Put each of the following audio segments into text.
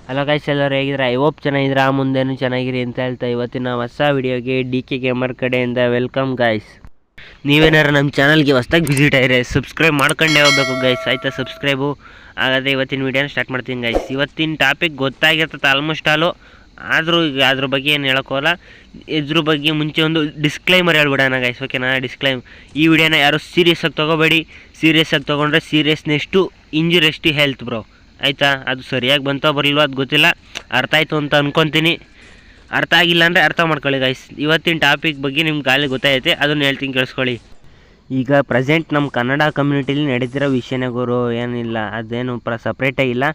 Hello guys, ಎಲ್ಲರೂ ಹೇಗಿದ್ರೆ I hope ಚೆನ್ನಾಗಿದ್ರೆ ಮುಂದೆನೂ ಚೆನ್ನಾಗಿರಿ ಅಂತ ಹೇಳ್ತಾ ಇವತ್ತಿನ ಹೊಸ ವಿಡಿಯೋಗೆ ಡಿ.ಕೆ ಗೇಮರ್ ಕಡೆಯಿಂದ ವೆಲ್ಕಮ್ ಗೈಸ್. ನೀವೇನಾರು ನಮ್ಮ ಚಾನಲ್ಗೆ ಹೊಸದಾಗಿ ವಿಸಿಟ್ ಆಗಿದ್ರೆ ಸಬ್ಸ್ಕ್ರೈಬ್ ಮಾಡ್ಕೊಂಡೇ ಹೋಗ್ಬೇಕು ಗೈಸ್, ಆಯಿತಾ? ಸಬ್ಸ್ಕ್ರೈಬು ಹಾಗಾದರೆ ಇವತ್ತಿನ ವೀಡಿಯೋನ ಸ್ಟಾರ್ಟ್ ಮಾಡ್ತೀನಿ ಗೈಸ್. ಇವತ್ತಿನ ಟಾಪಿಕ್ ಗೊತ್ತಾಗಿರ್ತದೆ ಆಲ್ಮೋಸ್ಟ್ ಆಲು, ಆದರೂ ಈಗ ಅದ್ರ ಬಗ್ಗೆ ಏನು ಹೇಳೋಕ್ಕೋಲ್ಲ. ಇದ್ರ ಬಗ್ಗೆ ಮುಂಚೆ ಒಂದು ಡಿಸ್ಕ್ಲೈಮರ್ ಹೇಳ್ಬಿಡೋಣ ಗೈಸ್, ಓಕೆನಾ? ಈ ವಿಡಿಯೋನ ಯಾರು ಸೀರಿಯಸ್ಸಾಗಿ ತೊಗೋಬೇಡಿ. ಸೀರಿಯಸ್ಸಾಗಿ ತೊಗೊಂಡ್ರೆ ಸೀರಿಯಸ್ನೆಷ್ಟು ಇಂಜುರಿಯಷ್ಟು ಹೆಲ್ತ್ ಬ್ರೋ, ಆಯಿತಾ? ಅದು ಸರಿಯಾಗಿ ಬಂತೋ ಬರಲಿಲ್ವೋ ಅದು ಗೊತ್ತಿಲ್ಲ, ಅರ್ಥ ಆಯಿತು ಅಂತ ಅಂದ್ಕೊತೀನಿ. ಅರ್ಥ ಆಗಿಲ್ಲ ಅಂದರೆ ಅರ್ಥ ಮಾಡ್ಕೊಳ್ಳಿ ಗೈಸ್. ಇವತ್ತಿನ ಟಾಪಿಕ್ ಬಗ್ಗೆ ನಿಮ್ಗೆ ಗಾಲಿ ಗೊತ್ತಾಯ್ತೆ, ಅದನ್ನು ಹೇಳ್ತೀನಿ ಕೇಳಿಸ್ಕೊಳ್ಳಿ. ಈಗ ಪ್ರೆಸೆಂಟ್ ನಮ್ಮ ಕನ್ನಡ ಕಮ್ಯುನಿಟಿಲಿ ನಡೀತಿರೋ ವಿಷಯನೇ ಗುರು, ಏನಿಲ್ಲ ಅದೇನು ಸಪ್ರೇಟಾಗಿ ಇಲ್ಲ.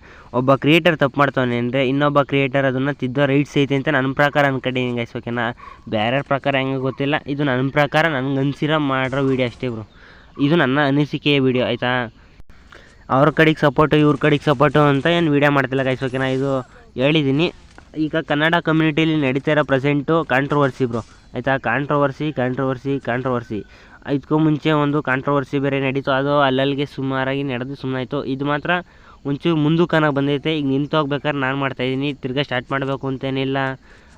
ಒಬ್ಬ ಕ್ರಿಯೇಟರ್ ತಪ್ಪು ಮಾಡ್ತಾನೆ ಅಂದರೆ ಇನ್ನೊಬ್ಬ ಕ್ರಿಯೇಟರ್ ಅದನ್ನು ತಿದ್ದೋ ರೈಟ್ಸ್ ಐತೆ ಅಂತ ನನ್ನ ಪ್ರಕಾರ ಅಂದ್ಕೊಂಡಿದ್ದೀನಿ ಗೈಸ್, ಓಕೆನಾ? ಬೇರೆ ಪ್ರಕಾರ ಹೆಂಗೆ ಗೊತ್ತಿಲ್ಲ, ಇದು ನನ್ನ ಪ್ರಕಾರ ನನಗೆ ಅನಿಸಿರೋ ಮಾಡಿರೋ ವೀಡಿಯೋ ಅಷ್ಟೇ ಬ್ರೋ. ಇದು ನನ್ನ ಅನಿಸಿಕೆಯ ವೀಡಿಯೋ, ಆಯಿತಾ? ಅವ್ರ ಕಡೆಗೆ ಸಪೋರ್ಟು ಇವ್ರ ಕಡೆಗೆ ಸಪೋರ್ಟು ಅಂತ ಏನು ವೀಡಿಯೋ ಮಾಡ್ತಿಲ್ಲ ಗೈಸ್, ಓಕೆನಾ? ಇದು ಹೇಳಿದ್ದೀನಿ. ಈಗ ಕನ್ನಡ ಕಮ್ಯುನಿಟಿಲಿ ನಡೀತಾ ಇರೋ ಪ್ರೆಸೆಂಟು ಕಾಂಟ್ರವರ್ಸಿ ಬ್ರೋ, ಆಯಿತಾ? ಕಾಂಟ್ರವರ್ಸಿ ಇದಕ್ಕೂ ಮುಂಚೆ ಒಂದು ಕಾಂಟ್ರವರ್ಸಿ ಬೇರೆ ನಡೀತು, ಅದು ಅಲ್ಲಲ್ಲಿಗೆ ಸುಮಾರಾಗಿ ನಡೆದು ಸುಮ್ಮನಾಯಿತು. ಇದು ಮಾತ್ರ ಒಂಚೂರು ಮುಂದಕ್ಕನ ಬಂದೈತೆ. ಈಗ ನಿಂತು ಹೋಗ್ಬೇಕಾದ್ರೆ ನಾನು ಮಾಡ್ತಾಯಿದ್ದೀನಿ, ತಿರ್ಗಾ ಸ್ಟಾರ್ಟ್ ಮಾಡಬೇಕು ಅಂತೇನಿಲ್ಲ.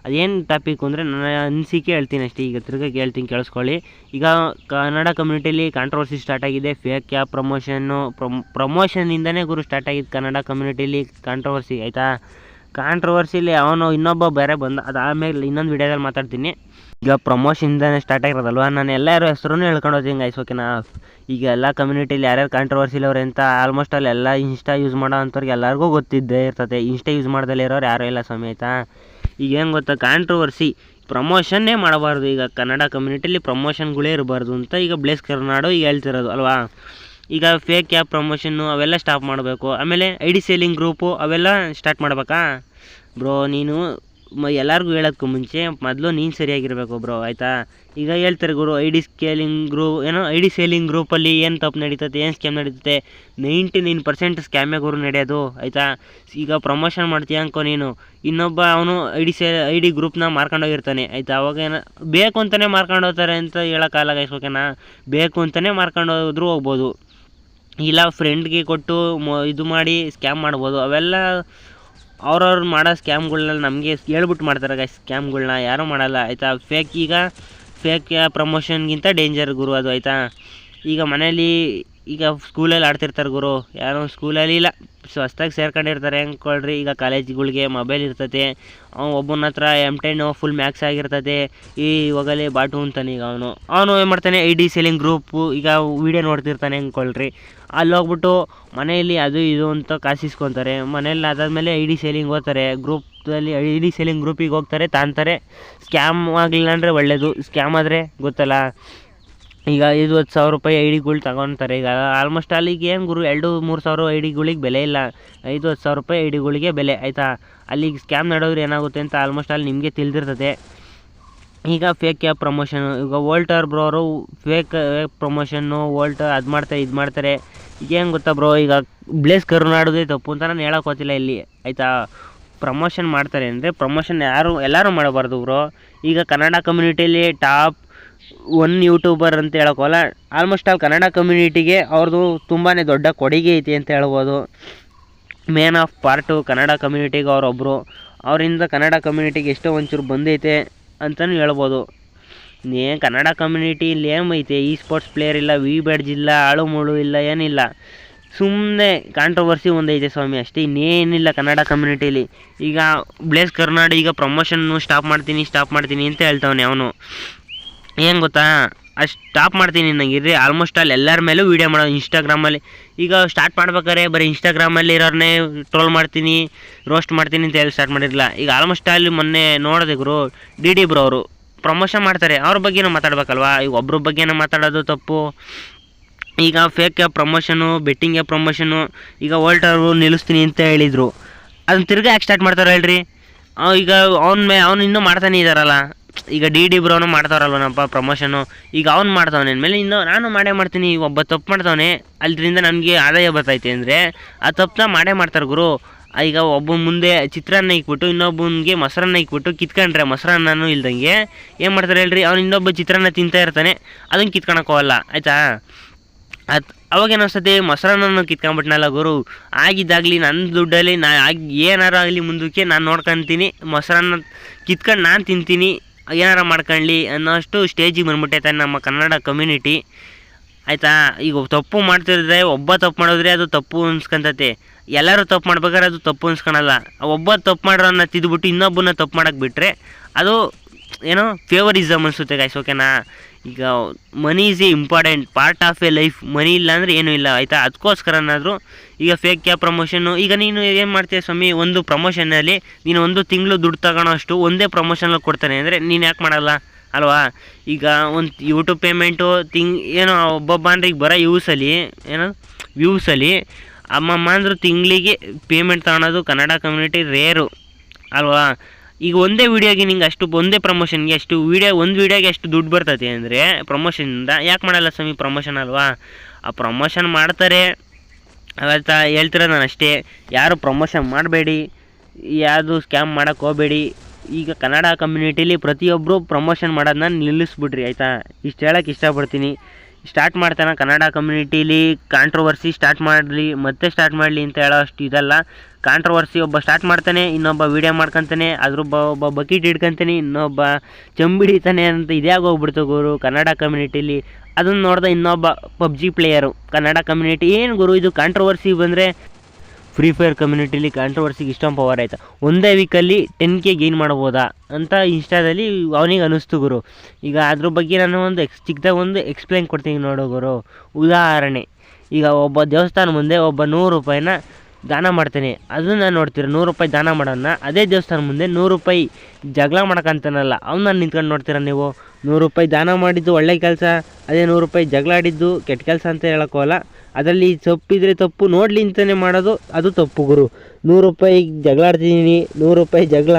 ಅದೇನು ಟಾಪಿಕ್ ಅಂದರೆ ನನ್ನ ಅನಿಸಿಕೆ ಹೇಳ್ತೀನಿ ಅಷ್ಟೇ. ಈಗ ತಿರ್ಗಾ ಹೇಳ್ತೀನಿ ಕೇಳಿಸ್ಕೊಳ್ಳಿ. ಈಗ ಕನ್ನಡ ಕಮ್ಯುನಿಟಿಲಿ ಕಾಂಟ್ರವರ್ಸಿ ಸ್ಟಾರ್ಟ್ ಆಗಿದೆ. ಫೇಕ್ ಆ್ಯಪ್ ಪ್ರಮೋಷನಿಂದನೇ ಗುರು ಸ್ಟಾರ್ಟ್ ಆಗಿದ್ದು ಕನ್ನಡ ಕಮ್ಯುನಿಟಿಲಿ ಕಾಂಟ್ರವರ್ಸಿ, ಆಯಿತಾ? ಕಾಂಟ್ರವರ್ಸಿಲಿ ಅವನು ಇನ್ನೊಬ್ಬ ಬೇರೆ ಬಂದ, ಅದು ಆಮೇಲೆ ಇನ್ನೊಂದು ವೀಡಿಯೋದಲ್ಲಿ ಮಾತಾಡ್ತೀನಿ. ಈಗ ಪ್ರಮೋಷನಿಂದನೇ ಸ್ಟಾರ್ಟ್ ಆಗಿರೋದಲ್ವ, ನಾನು ಎಲ್ಲರ ಹೆಸರು ಹೇಳ್ಕೊಂಡು ಹೋಗ್ತೀನಿ ಗೈಸ್, ಓಕೆನಾ? ಈಗ ಎಲ್ಲ ಕಮ್ಯುನಿಟಿಲಿ ಯಾರ್ಯಾರು ಕಾಂಟ್ರವರ್ಸಿಲಿ ಅವ್ರೆ ಅಂತ ಆಲ್ಮೋಸ್ಟ್ ಅಲ್ಲಿ ಎಲ್ಲ ಇನ್ಸ್ಟಾ ಯೂಸ್ ಮಾಡೋ ಅಂಥವ್ರಿಗೆ ಎಲ್ಲರಿಗೂ ಗೊತ್ತಿದ್ದೇ ಇರ್ತದೆ. ಇನ್ಸ್ಟಾ ಯೂಸ್ ಮಾಡ್ದಲ್ಲೇ ಇರೋರು ಯಾರೂ ಇಲ್ಲ ಸ್ವಾಮಿ, ಆಯಿತಾ? ಈಗ ಏನು ಗೊತ್ತಾ, ಕಾಂಟ್ರವರ್ಸಿ ಪ್ರಮೋಷನ್ನೇ ಮಾಡಬಾರ್ದು. ಈಗ ಕನ್ನಡ ಕಮ್ಯುನಿಟಿಲಿ ಪ್ರಮೋಷನ್ಗಳೇ ಇರಬಾರ್ದು ಅಂತ ಈಗ ಬ್ಲೇಸ್ ಕರ್ನಾಡು ಈಗ ಹೇಳ್ತಿರೋದು ಅಲ್ವಾ? ಈಗ ಫೇಕ್ ಆ್ಯಪ್ ಪ್ರಮೋಷನ್ನು ಅವೆಲ್ಲ ಸ್ಟಾಪ್ ಮಾಡಬೇಕು. ಆಮೇಲೆ ಐ.ಡಿ ಸೇಲಿಂಗ್ ಗ್ರೂಪು ಅವೆಲ್ಲ ಸ್ಟಾರ್ಟ್ ಮಾಡ್ಬೇಕಾ ಬ್ರೋ? ನೀನು ಎಲ್ಲರಿಗೂ ಹೇಳೋದಕ್ಕೂ ಮುಂಚೆ ಮೊದಲು ನೀನು ಸರಿಯಾಗಿರಬೇಕು ಬ್ರೋ, ಆಯಿತಾ? ಈಗ ಹೇಳ್ತಾರೆ ಗುರು ಐ.ಡಿ ಸೇಲಿಂಗ್ ಗ್ರೂಪಲ್ಲಿ ಏನು ತಪ್ಪು ನಡೀತದೆ, ಏನು ಸ್ಕ್ಯಾಮ್ ನಡೀತದೆ? 99% ಸ್ಕ್ಯಾಮೇ ಗುರು ನಡೆಯೋದು, ಆಯಿತಾ? ಈಗ ಪ್ರಮೋಷನ್ ಮಾಡ್ತೀಯ ಅನ್ಕೋ ನೀನು, ಇನ್ನೊಬ್ಬ ಅವನು ಐ ಡಿ ಗ್ರೂಪ್ನ ಮಾರ್ಕೊಂಡೋಗಿರ್ತಾನೆ, ಆಯಿತಾ? ಅವಾಗ ಬೇಕು ಅಂತಲೇ ಮಾರ್ಕೊಂಡು ಹೋಗ್ತಾರೆ ಅಂತ ಹೇಳೋಕ್ಕಾಗಲ್ಲ ಗೈಸ್, ಓಕೆನಾ? ಬೇಕು ಅಂತಲೇ ಮಾರ್ಕೊಂಡು ಹೋದ್ರೂ ಹೋಗ್ಬೋದು, ಇಲ್ಲ ಫ್ರೆಂಡ್ಗೆ ಕೊಟ್ಟು ಇದು ಮಾಡಿ ಸ್ಕ್ಯಾಮ್ ಮಾಡ್ಬೋದು. ಅವೆಲ್ಲ ಅವ್ರವ್ರು ಮಾಡೋ ಸ್ಕ್ಯಾಮ್ಗಳ್ನ ನಮಗೆ ಹೇಳ್ಬಿಟ್ಟು ಮಾಡ್ತಾರೆ ಗೈಸ್. ಸ್ಕ್ಯಾಮ್ಗಳ್ನ ಯಾರೂ ಮಾಡಲ್ಲ, ಆಯಿತಾ? ಫೇಕ್ ಪ್ರಮೋಷನ್ಗಿಂತ ಡೇಂಜರ್ ಗುರು ಅದು, ಆಯಿತಾ? ಈಗ ಮನೇಲಿ ಈಗ ಸ್ಕೂಲಲ್ಲಿ ಆಡ್ತಿರ್ತಾರೆ ಗುರು, ಯಾರೋ ಸ್ಕೂಲಲ್ಲಿ ಇಲ್ಲ ಹೊಸ್ದಾಗಿ ಸೇರ್ಕೊಂಡಿರ್ತಾರೆ ಅಂದ್ಕೊಳ್ರಿ. ಈಗ ಕಾಲೇಜ್ಗಳಿಗೆ ಮೊಬೈಲ್ ಇರ್ತದೆ, ಒಬ್ಬನ ಹತ್ರ M10 ಫುಲ್ ಮ್ಯಾಕ್ಸ್ ಆಗಿರ್ತದೆ. ಈ ಹೋಗಲೇ ಬಾಟು ಅಂತಾನೆ. ಈಗ ಅವನು ಏನು ಮಾಡ್ತಾನೆ, ಐ.ಡಿ ಸೇಲಿಂಗ್ ಗ್ರೂಪು ಈಗ ವೀಡಿಯೋ ನೋಡ್ತಿರ್ತಾನೆ ಅಂದ್ಕೊಳ್ರಿ. ಅಲ್ಲಿ ಹೋಗ್ಬಿಟ್ಟು ಮನೆಯಲ್ಲಿ ಅದು ಇದು ಅಂತ ಕಾಸಿಸ್ಕೊತಾರೆ. ಮನೇಲಿ ಅದಾದಮೇಲೆ ಐ.ಡಿ ಸೇಲಿಂಗ್ ಹೋಗ್ತಾರೆ, ಗ್ರೂಪಲ್ಲಿ ಐ.ಡಿ ಸೇಲಿಂಗ್ ಗ್ರೂಪಿಗೆ ಹೋಗ್ತಾರೆ, ತಾಂತಾರೆ. ಸ್ಕ್ಯಾಮ್ ಆಗಲಿಲ್ಲ ಅಂದರೆ ಒಳ್ಳೆಯದು, ಸ್ಕ್ಯಾಮ್ ಆದರೆ ಗೊತ್ತಲ್ಲ. ಈಗ 50,000 ರೂಪಾಯಿ ಐ.ಡಿಗಳು ತಗೊತಾರೆ. ಈಗ ಆಲ್ಮೋಸ್ಟ್ ಅಲ್ಲಿಗೆ ಏನು ಗುರು 2-3 ಸಾವಿರ ಐ.ಡಿಗಳಿಗೆ ಬೆಲೆ ಇಲ್ಲ, 50,000 ರೂಪಾಯಿ ಐ.ಡಿಗಳಿಗೆ ಬೆಲೆ, ಆಯಿತಾ? ಅಲ್ಲಿಗೆ ಸ್ಕ್ಯಾಮ್ ನಡೆಯೋದ್ರೆ ಏನಾಗುತ್ತೆ ಅಂತ ಆಲ್ಮೋಸ್ಟ್ ಅಲ್ಲಿ ನಿಮಗೆ ತಿಳಿದಿರ್ತದೆ. ಈಗ ಫೇಕ್ ಆ್ಯಪ್ ಪ್ರಮೋಷನು, ಈಗ ವೋಲ್ಟರ್ ಬ್ರೋ ಅವರು ಫೇಕ್ ಪ್ರಮೋಷನ್ನು ಅದು ಮಾಡ್ತಾರೆ ಇದು ಮಾಡ್ತಾರೆ. ಈಗ ಏನು ಗೊತ್ತಾ ಬ್ರೋ, ಈಗ ಬ್ಲೇಸ್ ಕರ್ನಾಡೋದೇ ತಪ್ಪು ಅಂತ ನಾನು ಹೇಳೋಕೆ ಹೋಗ್ತಿಲ್ಲ ಇಲ್ಲಿ, ಆಯಿತಾ? ಪ್ರಮೋಷನ್ ಮಾಡ್ತಾರೆ ಅಂದರೆ ಪ್ರಮೋಷನ್ ಎಲ್ಲರೂ ಮಾಡಬಾರ್ದು ಬ್ರೋ. ಈಗ ಕನ್ನಡ ಕಮ್ಯುನಿಟಿಯಲ್ಲಿ ಟಾಪ್ 1 ಯೂಟ್ಯೂಬರ್ ಅಂತ ಹೇಳೋಕ್ಕಲ್ಲ, ಆಲ್ಮೋಸ್ಟ್ ಆಲ್ ಕನ್ನಡ ಕಮ್ಯುನಿಟಿಗೆ ಅವ್ರದ್ದು ತುಂಬಾ ದೊಡ್ಡ ಕೊಡುಗೆ ಐತಿ ಅಂತ ಹೇಳ್ಬೋದು. ಮೇನ್ ಆಫ್ ಪಾರ್ಟು ಕನ್ನಡ ಕಮ್ಯುನಿಟಿಗೆ ಅವರೊಬ್ಬರು, ಅವರಿಂದ ಕನ್ನಡ ಕಮ್ಯುನಿಟಿಗೆ ಎಷ್ಟೋ ಒಂಚೂರು ಬಂದೈತೆ ಅಂತಲೂ ಹೇಳ್ಬೋದು. ಕನ್ನಡ ಕಮ್ಯುನಿಟಿಲಿ ಏನೈತೆ, ಈ ಸ್ಪೋರ್ಟ್ಸ್ ಪ್ಲೇಯರ್ ಇಲ್ಲ, ಬ್ಯಾಡ್ಜ್ ಇಲ್ಲ, ಆಳು ಮುಳು ಇಲ್ಲ, ಏನಿಲ್ಲ, ಸುಮ್ಮನೆ ಕಾಂಟ್ರವರ್ಸಿ ಒಂದೈತೆ ಸ್ವಾಮಿ ಅಷ್ಟೇ, ಇನ್ನೇನಿಲ್ಲ ಕನ್ನಡ ಕಮ್ಯುನಿಟಿಲಿ. ಈಗ ಬ್ಲೇಸ್ ಕರ್ನಾಡ್ ಈಗ ಪ್ರಮೋಷನ್ನು ಸ್ಟಾಪ್ ಮಾಡ್ತೀನಿ ಅಂತ ಹೇಳ್ತಾವನೆ ಅವನು. ಏನು ಗೊತ್ತಾ, ಅಷ್ಟು ಸ್ಟಾಪ್ ಮಾಡ್ತೀನಿ ನಂಗಿರ್ರಿ. ಆಲ್ಮೋಸ್ಟ್ ಅಲ್ಲಿ ಎಲ್ಲರ ಮೇಲೂ ವೀಡಿಯೋ ಮಾಡೋದು ಇನ್ಸ್ಟಾಗ್ರಾಮಲ್ಲಿ. ಈಗ ಸ್ಟಾರ್ಟ್ ಮಾಡ್ಬೇಕಾದ್ರೆ ಬರೀ ಇನ್ಸ್ಟಾಗ್ರಾಮಲ್ಲಿ ಇರೋರನ್ನೇ ಟ್ರೋಲ್ ಮಾಡ್ತೀನಿ, ರೋಸ್ಟ್ ಮಾಡ್ತೀನಿ ಅಂತ ಹೇಳಿ ಸ್ಟಾರ್ಟ್ ಮಾಡಿರಲಿಲ್ಲ. ಈಗ ಆಲ್ಮೋಸ್ಟ್ ಅಲ್ಲಿ ಮೊನ್ನೆ ನೋಡಿದೆ ಗುರು, ಡಿ ಬ್ರೋ ಅವರು ಪ್ರಮೋಷನ್ ಮಾಡ್ತಾರೆ, ಅವ್ರ ಬಗ್ಗೆನೂ ಮಾತಾಡ್ಬೇಕಲ್ವಾ? ಈಗ ಒಬ್ಬರ ಬಗ್ಗೆನೂ ಮಾತಾಡೋದು ತಪ್ಪು. ಈಗ fake app promotion, betting app promotion, ಈಗ ವೋಲ್ಟರು ನಿಲ್ಲಿಸ್ತೀನಿ ಅಂತ ಹೇಳಿದರು, ಅದನ್ನ ತಿರ್ಗಿ ಯಾಕೆ ಸ್ಟಾರ್ಟ್ ಮಾಡ್ತಾರೆ ಹೇಳ್ರಿ? ಈಗ ಅವನು ಇನ್ನೂ ಮಾಡ್ತಾನೆ ಇದ್ದಾರಲ್ಲ. ಈಗ ಡಿ ಬ್ರೋನು ಮಾಡ್ತಾರಲ್ವನಪ್ಪ ಪ್ರಮೋಷನು, ಈಗ ಅವ್ನು ಮಾಡ್ತಾವನೆ ಅಂದಮೇಲೆ ಇನ್ನು ನಾನು ಮಾಡ್ತೀನಿ. ಈಗ ಒಬ್ಬ ತಪ್ಪು ಮಾಡ್ತಾವನೆ, ಅದರಿಂದ ನನಗೆ ಆದಾಯ ಬರ್ತೈತೆ ಅಂದರೆ ಆ ತಪ್ಪನ್ನ ಮಾಡ್ತಾರೆ ಗುರು. ಈಗ ಒಬ್ಬ ಮುಂದೆ ಚಿತ್ರಾನ್ನ ಇಕ್ಬಿಟ್ಟು ಇನ್ನೊಬ್ಬನಿಗೆ ಮೊಸರನ್ನ ಇಕ್ಬಿಟ್ಟು ಕಿತ್ಕೊಂಡ್ರೆ ಮೊಸರನ್ನೂ ಇಲ್ದಂಗೆ ಏನು ಮಾಡ್ತಾರೆ ಹೇಳ್ರಿ, ಅವ್ನು ಇನ್ನೊಬ್ಬ ಚಿತ್ರಾನ್ನ ತಿಂತಾ ಇರ್ತಾನೆ, ಅದನ್ನು ಕಿತ್ಕೊಳಕ್ಕೆ ಹೋಗಲ್ಲ, ಆಯಿತಾ? ಅವಾಗೇನನ್ಸ್ತದೆ ಮೊಸರನ್ನ ಕಿತ್ಕೊಂಡ್ಬಿಟ್ನಲ್ಲ ಗುರು, ಆಗಿದ್ದಾಗಲಿ ನನ್ನ ದುಡ್ಡಲ್ಲಿ ಏನಾರು ಆಗಲಿ ಮುಂದಕ್ಕೆ ನಾನು ನೋಡ್ಕೊತೀನಿ, ಮೊಸರನ್ನ ಕಿತ್ಕೊಂಡು ನಾನು ತಿಂತೀನಿ, ಏನಾರ ಮಾಡ್ಕೊಳ್ಳಿ ಅನ್ನೋಷ್ಟು ಸ್ಟೇಜಿಗೆ ಬಂದ್ಬಿಟ್ಟೈತೆ ನಮ್ಮ ಕನ್ನಡ ಕಮ್ಯುನಿಟಿ ಆಯಿತಾ. ಈಗ ತಪ್ಪು ಮಾಡ್ತಿದ್ರೆ ಒಬ್ಬ ತಪ್ಪು ಮಾಡಿದ್ರೆ ಅದು ತಪ್ಪು ಅನ್ಸ್ಕೊಂತತೆ, ಎಲ್ಲರೂ ತಪ್ಪು ಮಾಡ್ಬೇಕಾದ್ರೆ ಅದು ತಪ್ಪು ಅನ್ಸ್ಕೊಳಲ್ಲ. ಒಬ್ಬ ತಪ್ಪು ಮಾಡೋರನ್ನ ತಿದ್ದುಬಿಟ್ಟು ಇನ್ನೊಬ್ಬನ ತಪ್ಪು ಮಾಡೋಕ್ಕೆ ಬಿಟ್ಟರೆ ಅದು ಏನೋ ಫೇವರಿಸಮ್ ಅನಿಸುತ್ತೆ ಗೈಸ್, ಓಕೆನಾ. ಈಗ money is a important part of a life, money ಇಲ್ಲ ಅಂದರೆ ಏನೂ ಇಲ್ಲ ಆಯಿತಾ. ಅದಕ್ಕೋಸ್ಕರನಾದರೂ ಈಗ ಫೇಕ್ ಕ್ಯಾಬ್ ಪ್ರಮೋಷನ್ನು, ಈಗ ನೀನು ಏನು ಮಾಡ್ತೀಯ ಸ್ವಾಮಿ, ಒಂದು ಪ್ರಮೋಷನ್ನಲ್ಲಿ ನೀನು 1 ತಿಂಗಳು ದುಡ್ಡು ತಗೊಳ್ಳೋ ಅಷ್ಟು ಒಂದೇ ಪ್ರಮೋಷನಲ್ಲಿ ಕೊಡ್ತಾನೆ ಅಂದರೆ ನೀನು ಯಾಕೆ ಮಾಡಲ್ಲ ಅಲ್ವಾ. ಈಗ ಒಂದು ಯೂಟ್ಯೂಬ್ ಪೇಮೆಂಟು ಏನೋ ಒಬ್ಬೊಬ್ಬ ಅಂದರೆ ಈಗ ಬರೋ ವ್ಯೂಸಲ್ಲಿ ಅಮ್ಮಮ್ಮ ಅಂದರು ತಿಂಗಳಿಗೆ ಪೇಮೆಂಟ್ ತಗೊಳೋದು ಕನ್ನಡ ಕಮ್ಯುನಿಟಿ ರೇರು ಅಲ್ವಾ. ಈಗ ಒಂದೇ ವೀಡಿಯೋಗೆ ನಿಂಗೆ ಒಂದೇ ಪ್ರಮೋಷನ್ಗೆ ಒಂದು ವೀಡಿಯೋಗೆ ಅಷ್ಟು ದುಡ್ಡು ಬರ್ತೈತೆ ಅಂದರೆ ಪ್ರಮೋಷನಿಂದ ಯಾಕೆ ಮಾಡಲ್ಲ ಸ್ವಾಮಿ ಪ್ರಮೋಷನ್ ಅಲ್ವಾ. ಆ ಪ್ರಮೋಷನ್ ಮಾಡ್ತಾರೆ ಅವತ್ತ ಹೇಳ್ತಿರೋದು ನಾನು ಅಷ್ಟೇ, ಯಾರು ಪ್ರಮೋಷನ್ ಮಾಡಬೇಡಿ, ಯಾವುದು ಸ್ಕ್ಯಾಮ್ ಮಾಡೋಕ್ಕೆ ಹೋಗಬೇಡಿ. ಈಗ ಕನ್ನಡ ಕಮ್ಯುನಿಟೀಲಿ ಪ್ರತಿಯೊಬ್ಬರು ಪ್ರಮೋಷನ್ ಮಾಡೋದನ್ನ ನಿಲ್ಲಿಸ್ಬಿಡ್ರಿ ಆಯಿತಾ. ಇಷ್ಟು ಹೇಳೋಕ್ಕೆ ಇಷ್ಟಪಡ್ತೀನಿ. ಸ್ಟಾರ್ಟ್ ಮಾಡ್ತಾನೆ ಕನ್ನಡ ಕಮ್ಯುನಿಟೀಲಿ ಕಾಂಟ್ರವರ್ಸಿ ಸ್ಟಾರ್ಟ್ ಮಾಡಲಿ ಅಂತ ಹೇಳೋ ಅಷ್ಟು ಇದಲ್ಲ. ಕಾಂಟ್ರವರ್ಸಿ ಒಬ್ಬ ಸ್ಟಾರ್ಟ್ ಮಾಡ್ತಾನೆ, ಇನ್ನೊಬ್ಬ ವೀಡಿಯೋ ಮಾಡ್ಕೊತಾನೆ, ಒಬ್ಬ ಬಕೀಟ್ ಹಿಡ್ಕೊತಾನೆ, ಇನ್ನೊಬ್ಬ ಚಂಬಿಡಿತಾನೆ ಅಂತ ಇದ್ಯಾಗ ಹೋಗ್ಬಿಡ್ತು ಗುರು ಕನ್ನಡ ಕಮ್ಯುನಿಟೀಲಿ. ಅದನ್ನು ನೋಡ್ದೆ ಇನ್ನೊಬ್ಬ PUBG ಪ್ಲೇಯರು ಕನ್ನಡ ಕಮ್ಯುನಿಟಿ. ಏನು ಗುರು ಇದು ಕಾಂಟ್ರವರ್ಸಿ ಬಂದರೆ, ಫ್ರೀ ಫೈರ್ ಕಮ್ಯುನಿಟೀಲಿ ಕಾಂಟ್ರವರ್ಸಿಗೆ ಇಷ್ಟೊಂದು ಪವರ್ ಆಯಿತಾ, ಒಂದೇ ವೀಕಲ್ಲಿ 10K ಗೇನ್ ಮಾಡ್ಬೋದಾ ಅಂತ ಇನ್ಸ್ಟಾದಲ್ಲಿ ಅವನಿಗೆ ಅನ್ನಿಸ್ತು ಗುರು. ಈಗ ಅದ್ರ ಬಗ್ಗೆ ನಾನು ಚಿಕ್ಕದಾಗ ಒಂದು ಎಕ್ಸ್ಪ್ಲೈನ್ ಕೊಡ್ತೀನಿ ನೋಡೋ ಗುರು. ಉದಾಹರಣೆ, ಈಗ ಒಬ್ಬ ದೇವಸ್ಥಾನ ಮುಂದೆ ಒಬ್ಬ 100 ರೂಪಾಯಿನ ದಾನ ಮಾಡ್ತಾನೆ, ಅದನ್ನು ನೋಡ್ತೀರ. 100 ರೂಪಾಯಿ ದಾನ ಮಾಡೋಣ, ಅದೇ ದೇವಸ್ಥಾನ ಮುಂದೆ 100 ರೂಪಾಯಿ ಜಗಳ ಮಾಡ್ಕೊಂತಾನಲ್ಲ, ಅವನ್ನ ನಿಂತ್ಕೊಂಡು ನೋಡ್ತೀರ ನೀವು. 100 ರೂಪಾಯಿ ದಾನ ಮಾಡಿದ್ದು ಒಳ್ಳೆ ಕೆಲಸ, ಅದೇ 100 ರೂಪಾಯಿ ಜಗಳ ಆಡಿದ್ದು ಕೆಟ್ಟ ಕೆಲಸ ಅಂತ ಹೇಳೋಕ್ಕೋಲ್ಲ. ಅದರಲ್ಲಿ ತಪ್ಪಿದ್ರೆ ತಪ್ಪು, ನೋಡಲಿ ಅಂತಲೇ ಮಾಡೋದು ಅದು ತಪ್ಪು ಗುರು. 100 ರೂಪಾಯಿ ಜಗಳ ಆಡ್ತಿದ್ದೀನಿ, 100 ರೂಪಾಯಿ ಜಗಳ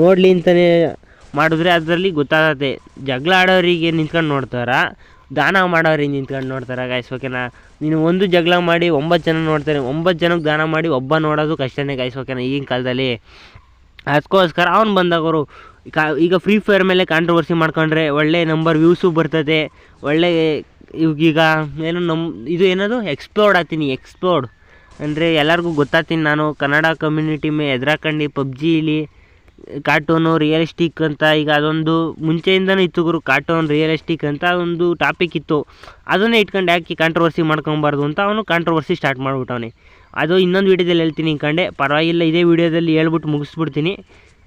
ನೋಡಲಿ ಅಂತಲೇ ಮಾಡಿದ್ರೆ ಅದರಲ್ಲಿ ಗೊತ್ತಾಗುತ್ತೆ. ಜಗಳ ಆಡೋರಿಗೆ ನಿಂತ್ಕೊಂಡು ನೋಡ್ತಾರ, ದಾನ ಮಾಡೋರಿಗೆ ನಿಂತ್ಕೊಂಡು ನೋಡ್ತಾರೆ ಗಾಯ್ಸ್, ಓಕೆನಾ. ನೀನು ಒಂದು ಜಗಳ ಮಾಡಿ 9 ಜನ ನೋಡ್ತಾರೆ, 9 ಜನಕ್ಕೆ ದಾನ ಮಾಡಿ ಒಬ್ಬ ನೋಡೋದು ಕಷ್ಟನೇ ಗಾಯ್ಸ್, ಓಕೆನಾ ಈಗಿನ ಕಾಲದಲ್ಲಿ. ಅದಕ್ಕೋಸ್ಕರ ಅವ್ನು ಬಂದವರು ಈಗ ಫ್ರೀ ಫೈರ್ ಮೇಲೆ ಕಾಂಟ್ರವರ್ಸಿ ಮಾಡ್ಕೊಂಡ್ರೆ ಒಳ್ಳೆ ನಂಬರ್ ವ್ಯೂಸು ಬರ್ತದೆ, ಒಳ್ಳೆ ಈಗ ಇದು ಏನದು ಎಕ್ಸ್ಪ್ಲೋರ್ಡ್ ಅಂದರೆ ಎಲ್ಲರಿಗೂ ಗೊತ್ತಾಗ್ತೀನಿ ನಾನು ಕನ್ನಡ ಕಮ್ಯುನಿಟಿ ಎದುರಾಕೊಂಡು PUBGಲಿ ಕಾರ್ಟೂನು ರಿಯಲಿಸ್ಟಿಕ್ ಅಂತ. ಈಗ ಅದೊಂದು ಮುಂಚೆಯಿಂದನೂ ಇತ್ತು ಗುರು, ಕಾರ್ಟೂನ್ ರಿಯಲಿಸ್ಟಿಕ್ ಅಂತ ಒಂದು ಟಾಪಿಕ್ ಇತ್ತು. ಅದನ್ನೇ ಇಟ್ಕೊಂಡು ಯಾಕೆ ಕಾಂಟ್ರವರ್ಸಿ ಮಾಡ್ಕೊಬಾರ್ದು ಅಂತ ಅವನು ಕಾಂಟ್ರವರ್ಸಿ ಸ್ಟಾರ್ಟ್ ಮಾಡಿಬಿಟ್ಟವನೆ. ಅದು ಇನ್ನೊಂದು ವೀಡಿಯೋದಲ್ಲಿ ಹೇಳ್ತೀನಿ ಕಂಡೆ, ಪರವಾಗಿಲ್ಲ ಇದೇ ವೀಡಿಯೋದಲ್ಲಿ ಹೇಳ್ಬಿಟ್ಟು ಮುಗಿಸ್ಬಿಡ್ತೀನಿ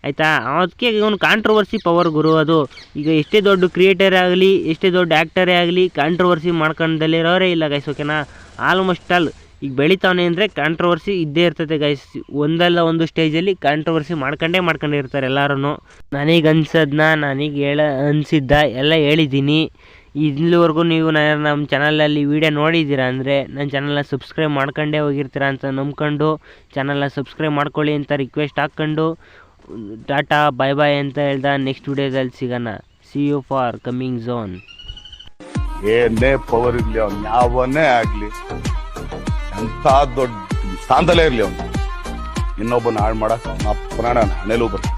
ಆಯಿತಾ. ಅದಕ್ಕೆ ಇವನು ಕಾಂಟ್ರವರ್ಸಿ ಪವರ್ ಗುರು. ಅದು ಈಗ ಎಷ್ಟೇ ದೊಡ್ಡ ಕ್ರಿಯೇಟರೇ ಆಗಲಿ, ಎಷ್ಟೇ ದೊಡ್ಡ ಆ್ಯಕ್ಟರೇ ಆಗಲಿ, ಕಾಂಟ್ರವರ್ಸಿ ಮಾಡ್ಕೊಂಡಲ್ಲಿರೋರೇ ಇಲ್ಲ ಗೈಸ್, ಓಕೆನಾ. ಆಲ್ಮೋಸ್ಟ್ ಆಲ್ ಈಗ ಬೆಳಿತಾವನೆ ಅಂದರೆ ಕಾಂಟ್ರವರ್ಸಿ ಇದ್ದೇ ಇರ್ತದೆ ಗೈಸ್. ಒಂದಲ್ಲ ಒಂದು ಸ್ಟೇಜಲ್ಲಿ ಕಾಂಟ್ರವರ್ಸಿ ಮಾಡ್ಕೊಂಡಿರ್ತಾರೆ ಎಲ್ಲರೂ. ನನಗೆ ಅನಿಸಿದ್ದ ಎಲ್ಲ ಹೇಳಿದ್ದೀನಿ. ಇಲ್ಲಿವರೆಗೂ ನೀವು ನಮ್ಮ ಚಾನಲಲ್ಲಿ ವೀಡಿಯೋ ನೋಡಿದ್ದೀರಾ ಅಂದರೆ ನನ್ನ ಚಾನಲ್ನ ಸಬ್ಸ್ಕ್ರೈಬ್ ಮಾಡ್ಕೊಂಡೇ ಹೋಗಿರ್ತೀರ ಅಂತ ನಂಬ್ಕೊಂಡು ಚಾನಲ್ನ ಸಬ್ಸ್ಕ್ರೈಬ್ ಮಾಡ್ಕೊಳ್ಳಿ ಅಂತ ರಿಕ್ವೆಸ್ಟ್ ಹಾಕ್ಕೊಂಡು ಟಾಟಾ ಬಾಯ್ ಬಾಯ್ ಅಂತ ಹೇಳ್ದ. ನೆಕ್ಸ್ಟ್ ವಿಡಿಯೋದಲ್ಲಿ ಸಿಗೋಣ. See you for coming zone. ಏನೇ ಪವರ್ ಇರ್ಲಿ, ಅವ್ನು ಯಾವನ್ನೇ ಆಗ್ಲಿ, ಎಂಥ ದೊಡ್ಡ ಸ್ಥಾನದಲ್ಲೇ ಇರ್ಲಿ, ಅವನು ಇನ್ನೊಬ್ಬನ ಹಾಳು ಮಾಡಕ್ ಅವನ ಪ್ರಾಣ ಹಣೆಲೂ ಬರ್ತದೆ.